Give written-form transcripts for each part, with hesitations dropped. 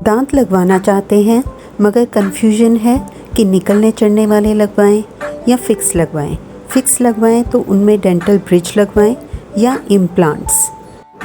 दांत लगवाना चाहते हैं मगर कन्फ्यूजन है कि निकलने चढ़ने वाले लगवाएं या फ़िक्स लगवाएं। फ़िक्स लगवाएं तो उनमें डेंटल ब्रिज लगवाएं या इम्प्लांट्स।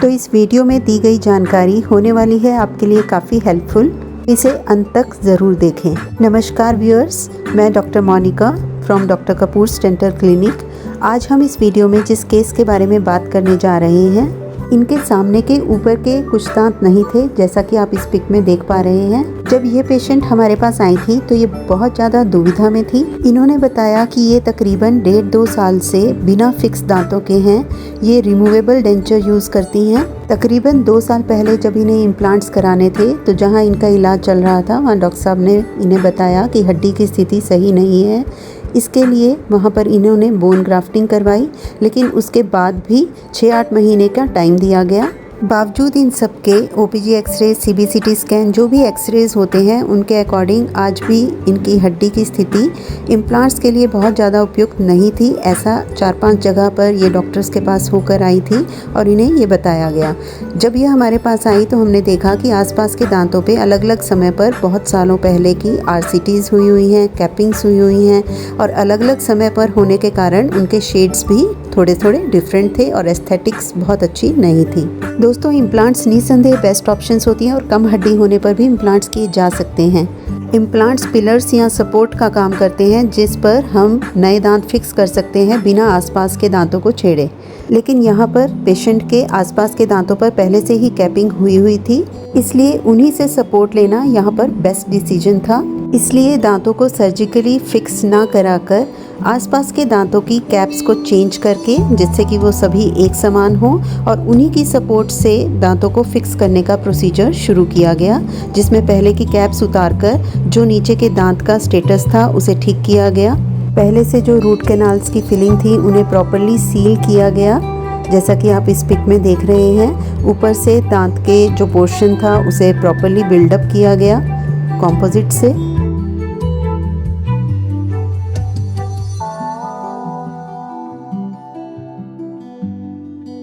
तो इस वीडियो में दी गई जानकारी होने वाली है आपके लिए काफ़ी हेल्पफुल, इसे अंत तक ज़रूर देखें। नमस्कार व्यूअर्स, मैं doctor Monica from doctor Kapoor's dental clinic. आज हम इस वीडियो में जिस केस के बारे में बात करने जा रहे हैं, इनके सामने के ऊपर के कुछ दांत नहीं थे, जैसा कि आप इस पिक में देख पा रहे हैं। जब ये पेशेंट हमारे पास आई थी तो ये बहुत ज़्यादा दुविधा में थी। इन्होंने बताया कि ये तकरीबन 1.5-2 साल से बिना फिक्स दांतों के हैं। ये रिमूवेबल डेंचर यूज़ करती हैं। तकरीबन 2 साल पहले जब इन्हें इम्प्लांट्स कराने थे तो जहाँ इनका इलाज चल रहा था वहाँ डॉक्टर साहब ने इन्हें बताया कि हड्डी की स्थिति सही नहीं है। इसके लिए वहाँ पर इन्होंने बोन ग्राफ्टिंग करवाई, लेकिन उसके बाद भी 6-8 महीने का टाइम दिया गया। बावजूद इन सब के ओपीजी एक्सरे, सीबीसीटी स्कैन, जो भी एक्सरेज होते हैं उनके अकॉर्डिंग आज भी इनकी हड्डी की स्थिति इम्प्लांट्स के लिए बहुत ज़्यादा उपयुक्त नहीं थी। ऐसा 4-5 जगह पर ये डॉक्टर्स के पास होकर आई थी और इन्हें ये बताया गया। जब ये हमारे पास आई तो हमने देखा कि आसपास के दांतों पे अलग अलग समय पर बहुत सालों पहले की आरसीटीज़ हुई हैं, कैपिंग्स हुई हैं और अलग अलग समय पर होने के कारण उनके शेड्स भी थोड़े थोड़े डिफरेंट थे और एस्थेटिक्स बहुत अच्छी नहीं थी। दोस्तों, इम्प्लांट्स निस्संदेह बेस्ट ऑप्शंस होती हैं और कम हड्डी होने पर भी इम्प्लांट्स किए जा सकते हैं। इम्प्लांट्स पिलर्स या सपोर्ट का काम करते हैं जिस पर हम नए दांत फिक्स कर सकते हैं बिना आसपास के दांतों को छेड़े। लेकिन यहाँ पर पेशेंट के आसपास के दांतों पर पहले से ही कैपिंग हुई थी, इसलिए उन्हीं से सपोर्ट लेना यहाँ पर बेस्ट डिसीजन था। इसलिए दांतों को सर्जिकली फिक्स ना कराकर आसपास के दांतों की कैप्स को चेंज करके, जिससे कि वो सभी एक समान हो, और उन्हीं की सपोर्ट से दांतों को फिक्स करने का प्रोसीजर शुरू किया गया, जिसमें पहले की कैप्स उतारकर जो नीचे के दांत का स्टेटस था उसे ठीक किया गया। पहले से जो रूट कैनाल्स की फिलिंग थी उन्हें प्रॉपरली सील किया गया, जैसा कि आप इस पिक में देख रहे हैं। ऊपर से दांत के जो पोर्शन था उसे प्रॉपरली बिल्डअप किया गया कॉम्पोजिट से।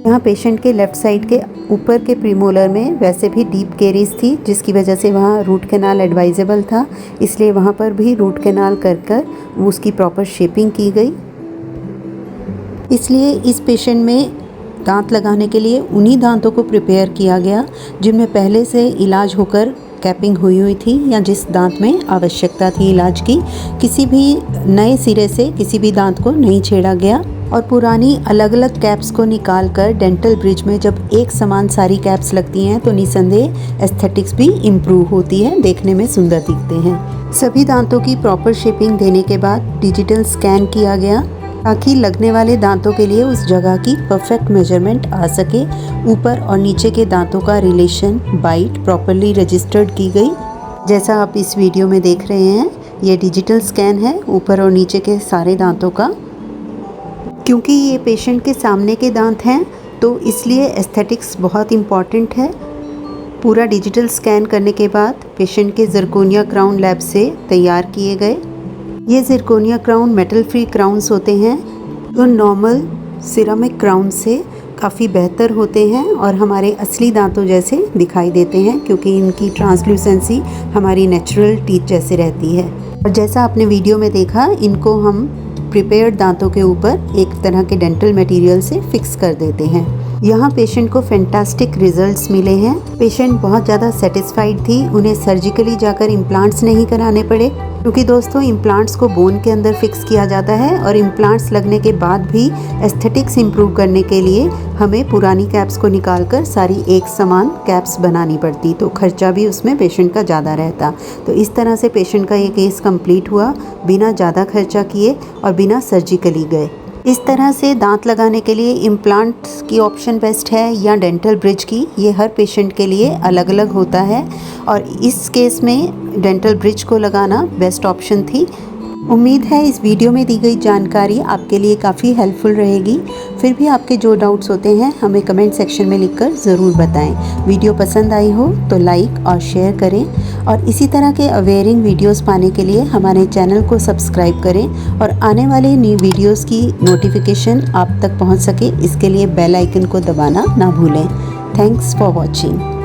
यहाँ पेशेंट के लेफ़्ट साइड के ऊपर के प्रीमोलर में वैसे भी डीप कैरीज थी, जिसकी वजह से वहाँ रूट कैनाल एडवाइजेबल था, इसलिए वहाँ पर भी रूट कैनाल कर उसकी प्रॉपर शेपिंग की गई। इसलिए इस पेशेंट में दांत लगाने के लिए उन्हीं दांतों को प्रिपेयर किया गया जिनमें पहले से इलाज होकर कैपिंग हुई थी या जिस दांत में आवश्यकता थी इलाज की। किसी भी नए सिरे से किसी भी दांत को नहीं छेड़ा गया और पुरानी अलग अलग कैप्स को निकालकर डेंटल ब्रिज में जब एक समान सारी कैप्स लगती हैं तो निसंदेह एस्थेटिक्स भी इम्प्रूव होती है, देखने में सुंदर दिखते हैं। सभी दांतों की प्रॉपर शेपिंग देने के बाद डिजिटल स्कैन किया गया ताकि लगने वाले दांतों के लिए उस जगह की परफेक्ट मेजरमेंट आ सके। ऊपर और नीचे के दांतों का रिलेशन, बाइट प्रॉपरली रजिस्टर्ड की गई। जैसा आप इस वीडियो में देख रहे हैं, ये डिजिटल स्कैन है ऊपर और नीचे के सारे दांतों का। क्योंकि ये पेशेंट के सामने के दांत हैं तो इसलिए एस्थेटिक्स बहुत इम्पॉर्टेंट है। पूरा डिजिटल स्कैन करने के बाद पेशेंट के ज़िरकोनिया क्राउन लैब से तैयार किए गए। ये zirconia crown metal free crowns होते हैं जो नॉर्मल सिरेमिक क्राउन से काफ़ी बेहतर होते हैं और हमारे असली दांतों जैसे दिखाई देते हैं, क्योंकि इनकी ट्रांसल्यूसेंसी हमारी नेचुरल टीथ जैसे रहती है। और जैसा आपने वीडियो में देखा, इनको हम प्रिपेयर्ड दांतों के ऊपर एक तरह के डेंटल मटेरियल से फिक्स कर देते हैं। यहाँ पेशेंट को फैंटास्टिक रिजल्ट्स मिले हैं। पेशेंट बहुत ज़्यादा सेटिस्फाइड थी, उन्हें सर्जिकली जाकर इम्प्लांट्स नहीं कराने पड़े, क्योंकि दोस्तों इम्प्लांट्स को बोन के अंदर फिक्स किया जाता है और इम्प्लांट्स लगने के बाद भी एस्थेटिक्स इम्प्रूव करने के लिए हमें पुरानी कैप्स को निकालकर सारी एक समान कैप्स बनानी पड़ती, तो खर्चा भी उसमें पेशेंट का ज़्यादा रहता। तो इस तरह से पेशेंट का ये केस कंप्लीट हुआ बिना ज़्यादा खर्चा किए और बिना सर्जिकली गए। इस तरह से दांत लगाने के लिए इम्प्लांट्स की ऑप्शन बेस्ट है या डेंटल ब्रिज की, ये हर पेशेंट के लिए अलग अलग होता है और इस केस में डेंटल ब्रिज को लगाना बेस्ट ऑप्शन थी। उम्मीद है इस वीडियो में दी गई जानकारी आपके लिए काफ़ी हेल्पफुल रहेगी। फिर भी आपके जो डाउट्स होते हैं हमें कमेंट सेक्शन में लिखकर ज़रूर बताएं। वीडियो पसंद आई हो तो लाइक और शेयर करें और इसी तरह के अवेयरिंग वीडियोस पाने के लिए हमारे चैनल को सब्सक्राइब करें और आने वाले न्यू वीडियोस की नोटिफिकेशन आप तक पहुंच सके, इसके लिए बेल आइकन को दबाना ना भूलें। Thanks for watching.